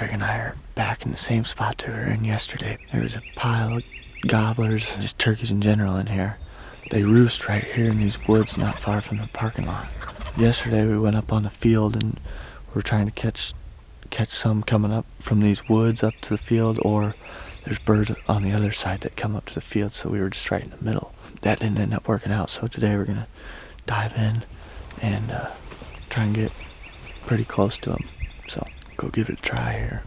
Greg and I are back in the same spot that we were in yesterday. There was a pile of gobblers, just turkeys in general in here. They roost right here in these woods not far from the parking lot. Yesterday we went up on the field and we were trying to catch some coming up from these woods up to the field, or there's birds on the other side that come up to the field, so we were just right in the middle. That didn't end up working out, so today we're gonna dive in and try and get pretty close to them. So go give it a try here.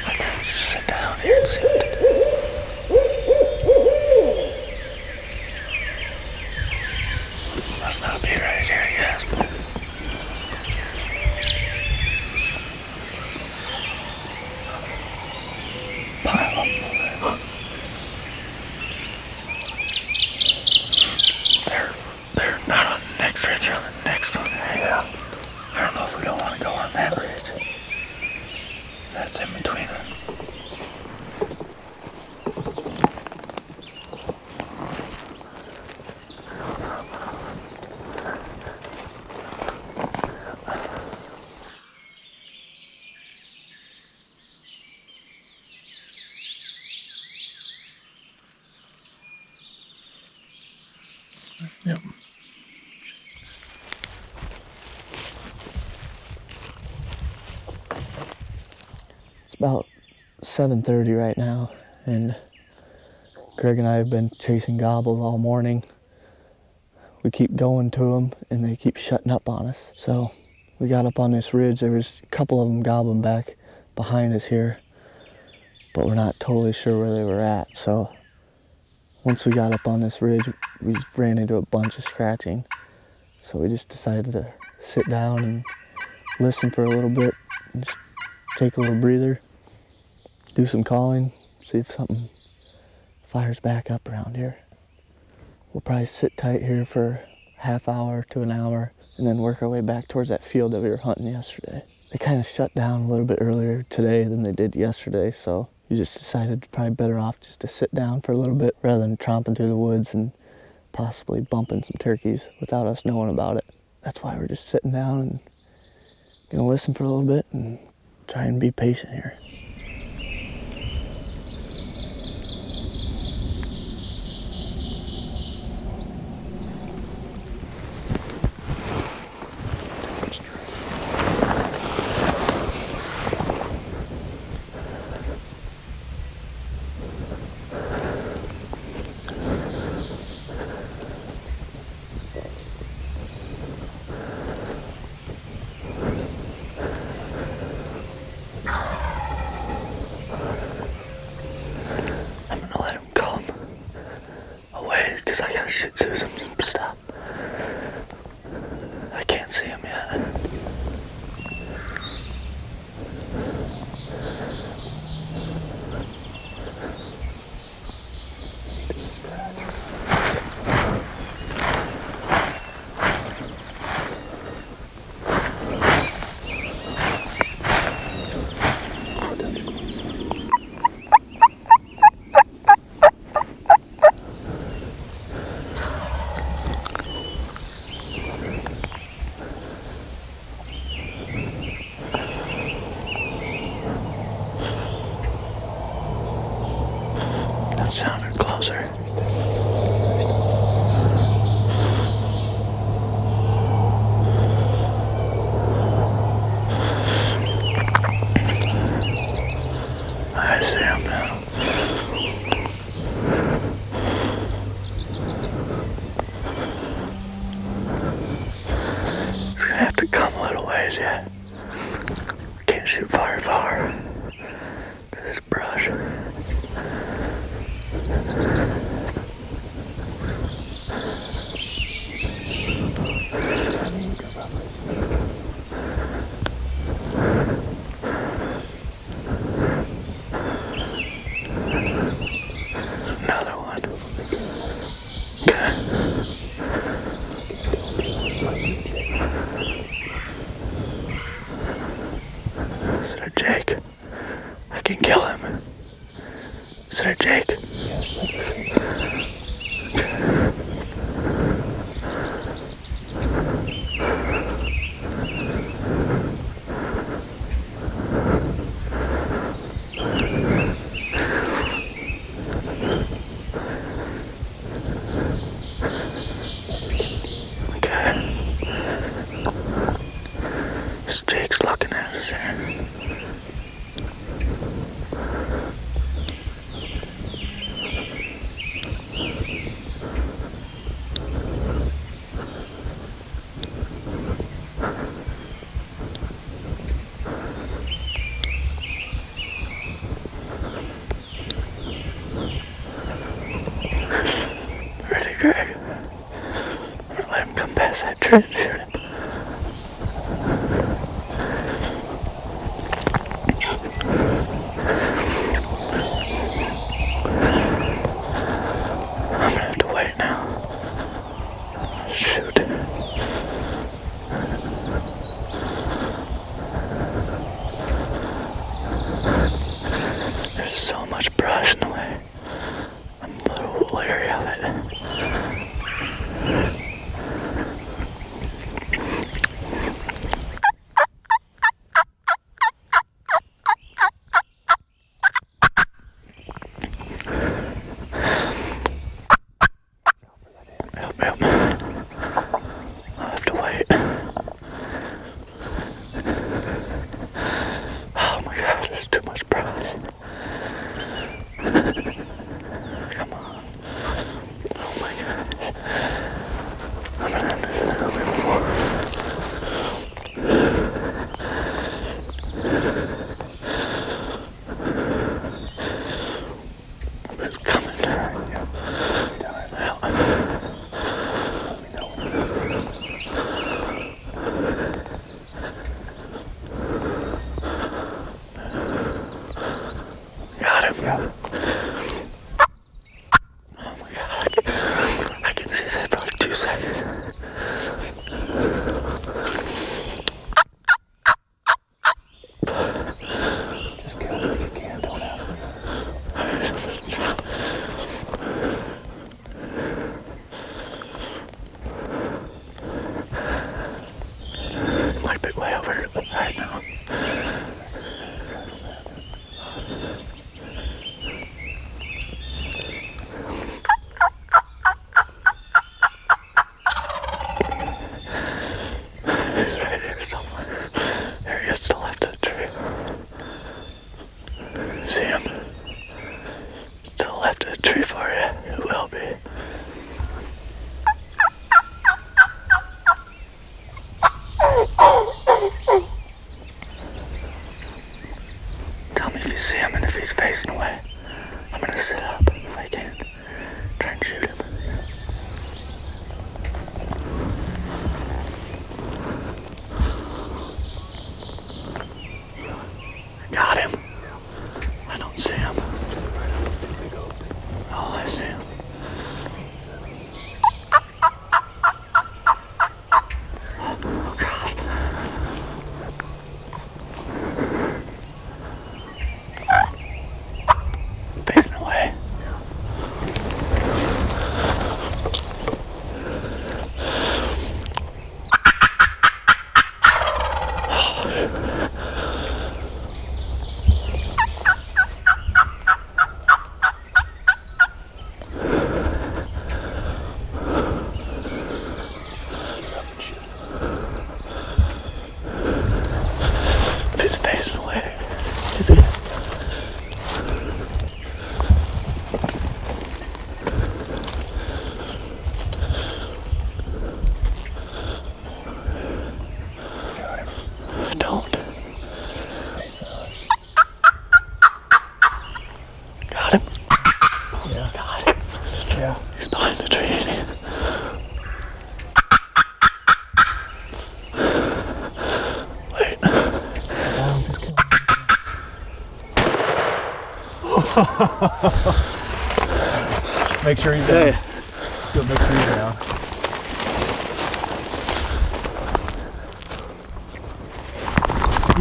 I gotta just sit down here and see what they do. Must not be right here, I guess, but pile up. They're not on the next ridge, they're on the next one. Yeah. I don't know if we don't want to go on that ridge. That's in between them. Yep. It's about 7:30 right now, and Greg and I have been chasing gobbles all morning. We keep going to them, and they keep shutting up on us. So we got up on this ridge. There was a couple of them gobbling back behind us here, but we're not totally sure where they were at. So once we got up on this ridge, we ran into a bunch of scratching. So we just decided to sit down and listen for a little bit, and just take a little breather, do some calling, see if something fires back up around here. We'll probably sit tight here for a half hour to an hour and then work our way back towards that field that we were hunting yesterday. They kind of shut down a little bit earlier today than they did yesterday, so we just decided probably better off just to sit down for a little bit rather than tromping through the woods and possibly bumping some turkeys without us knowing about it. That's why we're just sitting down and gonna listen for a little bit and try and be patient here. Because I gotta shoot through some stuff. I can't see him yet. That sounded closer. I see him now. He's gonna have to come a little ways yet. Can't shoot very far to this brush. Another one. Is it a can't shoot him. I'm gonna have to wait now. Shoot. There's so much brush in the way. I'm a little leery of it. Yep. I'll have to wait. Oh my gosh, there's too much brush. Come on. Oh my gosh. I'm gonna have to sit a little bit more. It's coming. Yep. Got him. Yep. Oh my god, I can see his head for like 2 seconds. Just kill him if you can, don't ask me. Might be way over right now. He's right there somewhere. There he is to the left of the tree. See him? It's to the left of the tree for you. It will be. Tell me if you see him and if he's facing away. I'm gonna sit up if I can. Try and shoot him. Got him. I don't see him. Oh, I see him. Oh God. Facing away. He's facing away. Is he? I don't. Got him? Yeah. Got him. Yeah. He's behind the tree, isn't he? Wait. Make sure he's down. Good, make sure he's down.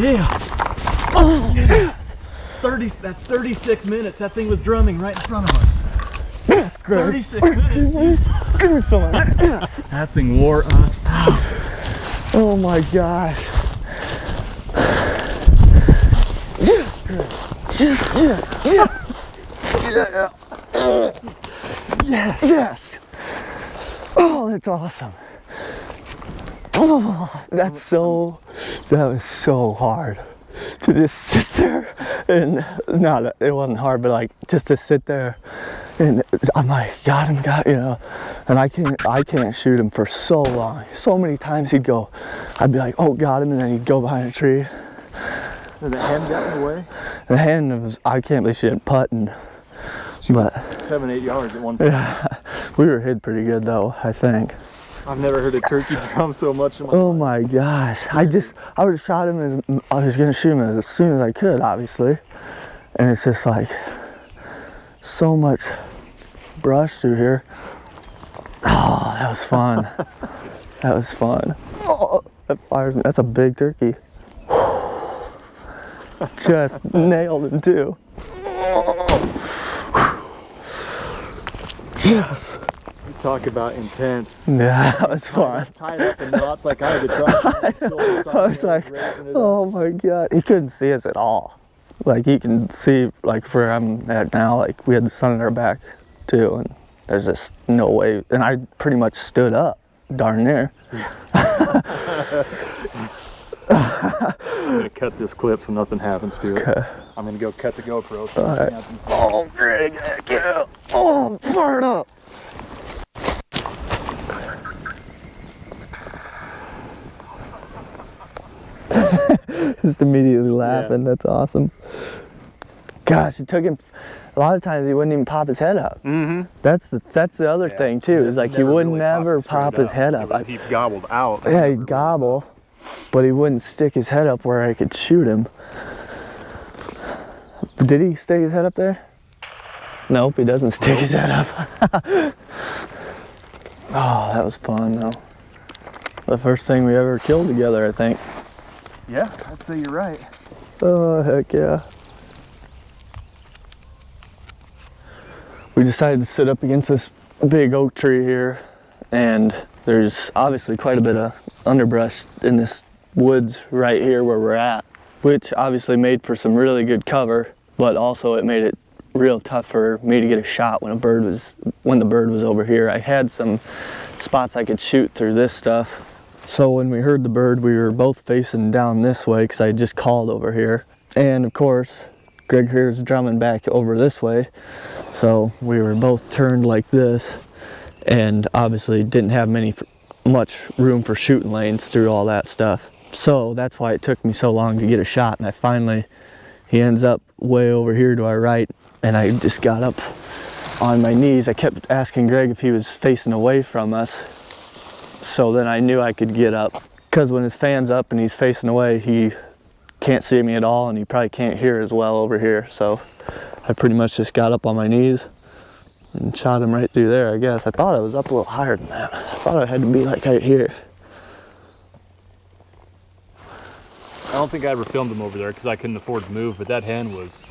Yeah. Oh, yes. 30. That's 36 minutes. That thing was drumming right in front of us. Yes, Greg. 36 minutes. Give me some of that. Yes. That thing wore us out. Oh my gosh. Yes. Yes. Yes. Oh, that's awesome. Oh, that was so hard to just sit there and it wasn't hard, but like just to sit there and I'm like, got him, you know, and I can't shoot him for so long. So many times I'd be like, oh, got him, and then he'd go behind a tree. Did the hen got in the way? The hen was, I can't believe she didn't putt, but 7-8 yards at one point. yeah, we were hid pretty good though, I think. I've never heard a turkey drum so much in my Oh life. my gosh. I would have shot him I was gonna shoot him as soon as I could, obviously. And it's just like so much brush through here. Oh, that was fun. That was fun. Oh, that fires me. That's a big turkey. Just nailed him too. Yes. You talk about intense. Yeah, that was fun. Tied up in knots like I had to try. I was like, oh my God. He couldn't see us at all. Like he can see like where I'm at now, like we had the sun in our back too, and there's just no way. And I pretty much stood up, darn near. I'm gonna cut this clip so nothing happens to it. Okay. I'm gonna go cut the GoPro so All nothing right. happens. Oh, Greg, yeah. Oh, I'm fired up. Just immediately laughing. Yeah. That's awesome. Gosh, it took him. A lot of times he wouldn't even pop his head up. Mm-hmm. That's the other thing too. Is like he would really never pop his head up. He gobbled out. Yeah, he'd gobble, but he wouldn't stick his head up where I could shoot him. Did he stick his head up there? Nope, he doesn't stick his head up. Oh, that was fun though. The first thing we ever killed together, I think. Yeah, I'd say you're right. Oh, heck yeah. We decided to sit up against this big oak tree here, and there's obviously quite a bit of underbrush in this woods right here where we're at, which obviously made for some really good cover, but also it made it real tough for me to get a shot when the bird was over here. I had some spots I could shoot through this stuff. So when we heard the bird, we were both facing down this way because I just called over here. And of course, Greg hears drumming back over this way. So we were both turned like this, and obviously didn't have much room for shooting lanes through all that stuff. So that's why it took me so long to get a shot. And he ends up way over here to our right, and I just got up on my knees. I kept asking Greg if he was facing away from us, so then I knew I could get up. Because when his fan's up and he's facing away, he can't see me at all, and he probably can't hear as well over here. So I pretty much just got up on my knees and shot him right through there, I guess. I thought I was up a little higher than that. I thought I had to be like right here. I don't think I ever filmed him over there because I couldn't afford to move, but that hen was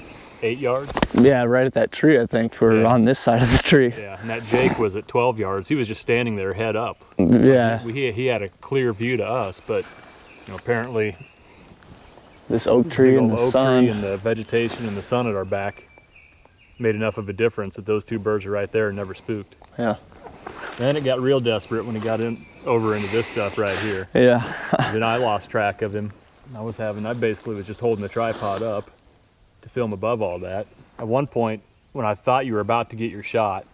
8 yards. Yeah, right at that tree, I think. We're on this side of the tree. Yeah, and that Jake was at 12 yards. He was just standing there head up. Yeah. He had a clear view to us, but apparently this oak tree and the sun. And the vegetation and the sun at our back made enough of a difference that those two birds are right there and never spooked. Yeah. Then it got real desperate when he got over into this stuff right here. Yeah. Then I lost track of him. I basically was just holding the tripod up to film above all that. At one point, when I thought you were about to get your shot,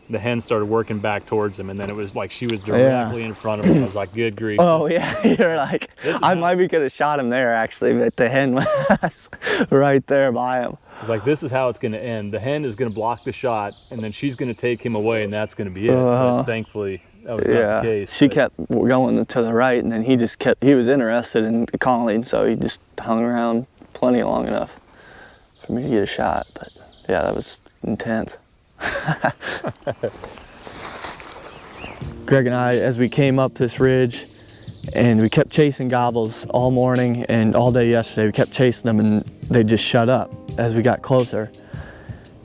the hen started working back towards him, and then it was like she was directly in front of him. I was like, good grief. Oh yeah, you're like, I might be could have shot him there actually, but the hen was right there by him. I was like, this is how it's going to end. The hen is going to block the shot, and then she's going to take him away, and that's going to be it. But thankfully, that was not the case. She kept going to the right, and then he was interested in calling, so he just hung around plenty long enough for me to get a shot. But yeah, that was intense. Greg and I, as we came up this ridge, and we kept chasing gobbles all morning and all day yesterday, we kept chasing them, and they just shut up as we got closer.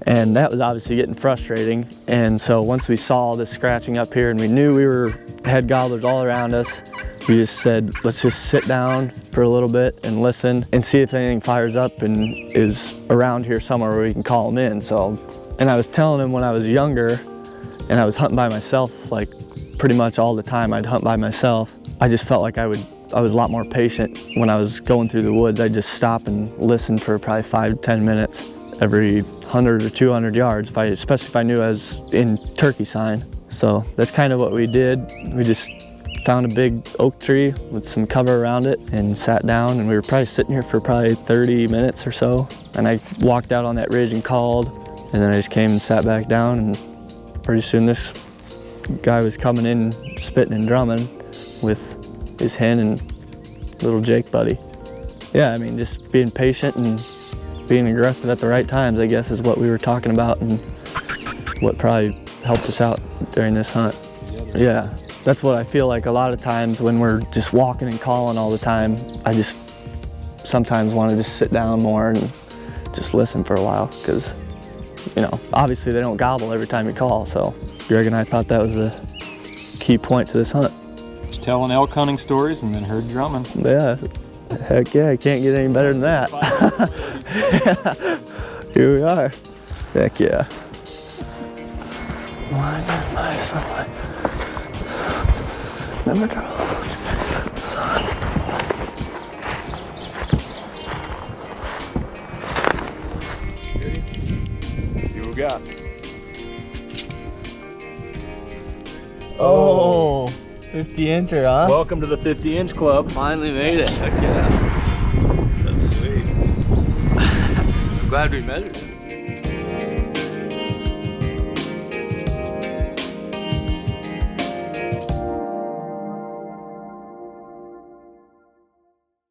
And that was obviously getting frustrating. And so once we saw this scratching up here and we knew we had gobblers all around us, we just said, let's just sit down for a little bit and listen and see if anything fires up and is around here somewhere where we can call them in. And I was telling him when I was younger and I was hunting by myself, like pretty much all the time I'd hunt by myself, I just felt like I was a lot more patient when I was going through the woods. I'd just stop and listen for probably 5-10 minutes every 100 or 200 yards, especially if I knew I was in turkey sign. So that's kind of what we did. We just found a big oak tree with some cover around it and sat down, and we were probably sitting here for probably 30 minutes or so. And I walked out on that ridge and called, and then I just came and sat back down, and pretty soon this guy was coming in, spitting and drumming with his hen and little Jake buddy. Yeah, I mean, just being patient and being aggressive at the right times, I guess, is what we were talking about and what probably helped us out during this hunt. Yeah, that's what I feel like a lot of times when we're just walking and calling all the time. I just sometimes want to just sit down more and just listen for a while because, you know, obviously they don't gobble every time you call, so Greg and I thought that was a key point to this hunt. Just telling elk hunting stories and then herd drumming. Yeah, heck yeah, I can't get any better than that. Yeah. Here we are. Heck yeah. Blinded by sunlight. Never drove. Sun. Ready? See what we got. Oh, 50-incher, huh? Welcome to the 50-inch club. Finally made it. Heck yeah. That's sweet. I'm glad we measured it.